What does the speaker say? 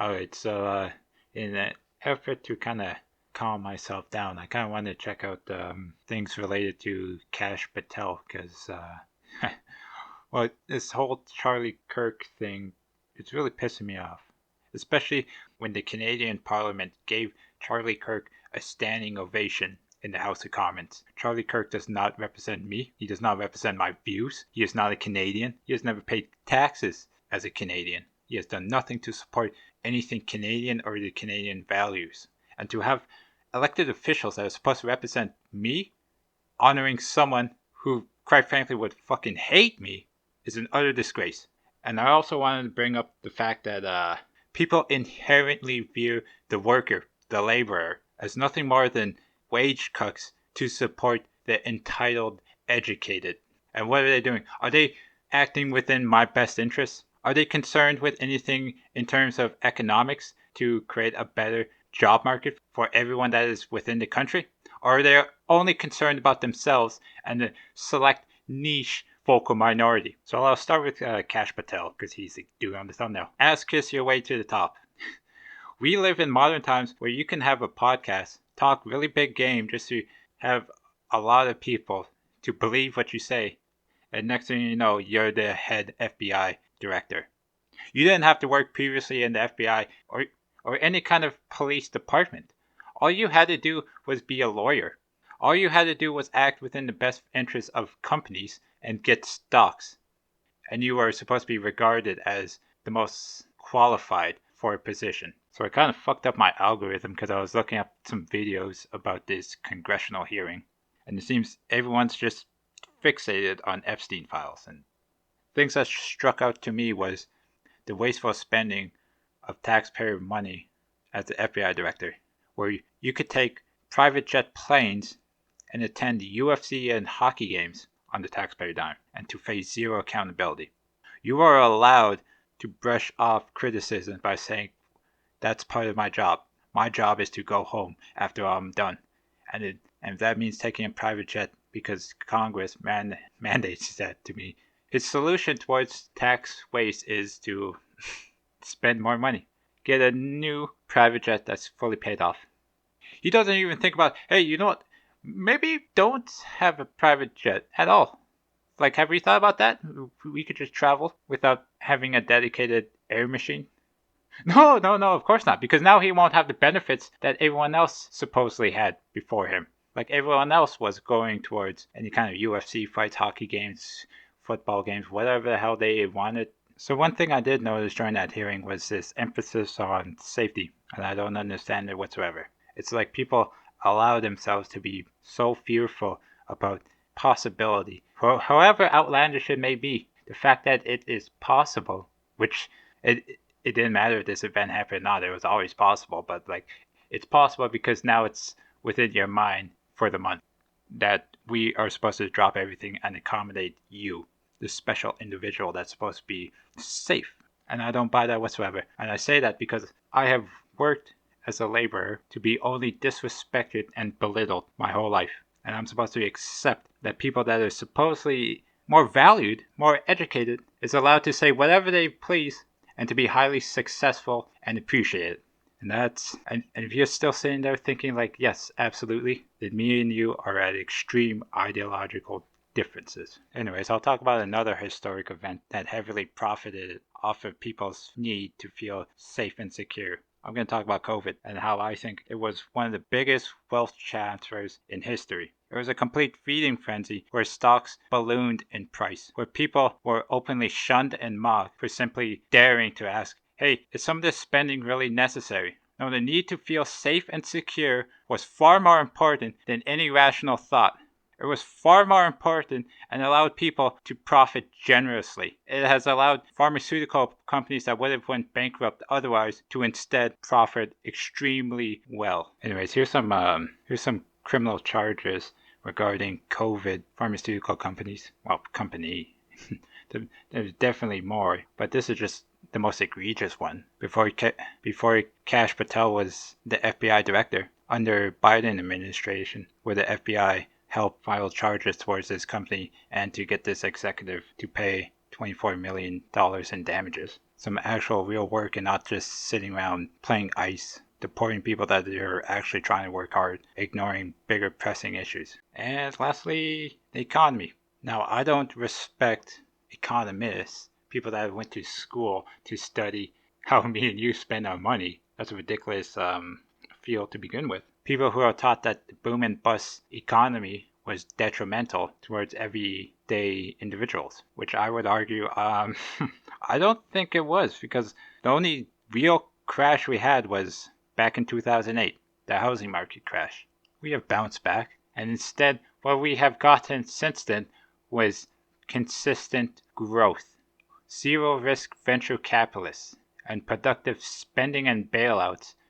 Alright, so in an effort to kind of calm myself down, I kind of wanted to check out things related to Cash Patel because, well, this whole Charlie Kirk thing, it's really pissing me off. Especially when the Canadian Parliament gave Charlie Kirk a standing ovation in the House of Commons. Charlie Kirk does not represent me. He does not represent my views. He is not a Canadian. He has never paid taxes as a Canadian. He has done nothing to support anything Canadian or the Canadian values. And to have elected officials that are supposed to represent me honoring someone who, quite frankly, would fucking hate me is an utter disgrace. And I also wanted to bring up the fact that people inherently view the worker, the laborer, as nothing more than wage cucks to support the entitled educated. And what are they doing? Are they acting within my best interests? Are they concerned with anything in terms of economics to create a better job market for everyone that is within the country? Or are they only concerned about themselves and the select niche vocal minority? So I'll start with Cash Patel because he's the dude on the thumbnail. Ass kiss your way to the top. We live in modern times where you can have a podcast, talk really big game just to have a lot of people to believe what you say. And next thing you know, you're the head FBI director. You didn't have to work previously in the FBI or any kind of police department. All you had to do was be a lawyer. All you had to do was act within the best interests of companies and get stocks. And you were supposed to be regarded as the most qualified for a position. So I kind of fucked up my algorithm because I was looking up some videos about this congressional hearing. And it seems everyone's just fixated on Epstein files. And things that struck out to me was the wasteful spending of taxpayer money as the FBI director, where you could take private jet planes and attend UFC and hockey games on the taxpayer dime and to face zero accountability. You are allowed to brush off criticism by saying, that's part of my job. My job is to go home after I'm done. And if that means taking a private jet because Congress mandates that to me, his solution towards tax waste is to spend more money. Get a new private jet that's fully paid off. He doesn't even think about, hey, you know what? Maybe don't have a private jet at all. Like, have you thought about that? We could just travel without having a dedicated air machine. No, of course not. Because now he won't have the benefits that everyone else supposedly had before him. Like everyone else was going towards any kind of UFC fights, hockey games, football games, whatever the hell they wanted. So one thing I did notice during that hearing was this emphasis on safety, and I don't understand it whatsoever. It's like people allow themselves to be so fearful about possibility, however outlandish it may be. The fact that it is possible, which it didn't matter if this event happened or not, it was always possible, but like it's possible because now it's within your mind for the month that we are supposed to drop everything and accommodate you, this special individual that's supposed to be safe. And I don't buy that whatsoever. And I say that because I have worked as a laborer to be only disrespected and belittled my whole life. And I'm supposed to accept that people that are supposedly more valued, more educated, is allowed to say whatever they please and to be highly successful and appreciated. And if you're still sitting there thinking like, yes, absolutely, then me and you are at extreme ideological differences. Anyways, I'll talk about another historic event that heavily profited off of people's need to feel safe and secure. I'm going to talk about COVID and how I think it was one of the biggest wealth transfers in history. It was a complete feeding frenzy where stocks ballooned in price, where people were openly shunned and mocked for simply daring to ask, hey, is some of this spending really necessary? No, the need to feel safe and secure was far more important than any rational thought. It was far more important and allowed people to profit generously. It has allowed pharmaceutical companies that would have went bankrupt otherwise to instead profit extremely well. Anyways, here's some criminal charges regarding COVID pharmaceutical companies. Well, company. There's definitely more, but this is just the most egregious one. Before Cash Patel was the FBI director under Biden administration, where the FBI helped file charges towards this company and to get this executive to pay $24 million in damages. some actual real work and not just sitting around playing ice, deporting people that are actually trying to work hard, ignoring bigger pressing issues. And lastly, the economy. Now, I don't respect economists, people that went to school to study how me and you spend our money. That's a ridiculous field to begin with. People who are taught that the boom and bust economy was detrimental towards everyday individuals, which I would argue I don't think it was, because the only real crash we had was back in 2008, the housing market crash. We have bounced back, and instead what we have gotten since then was consistent growth, zero risk venture capitalists, and productive spending and bailouts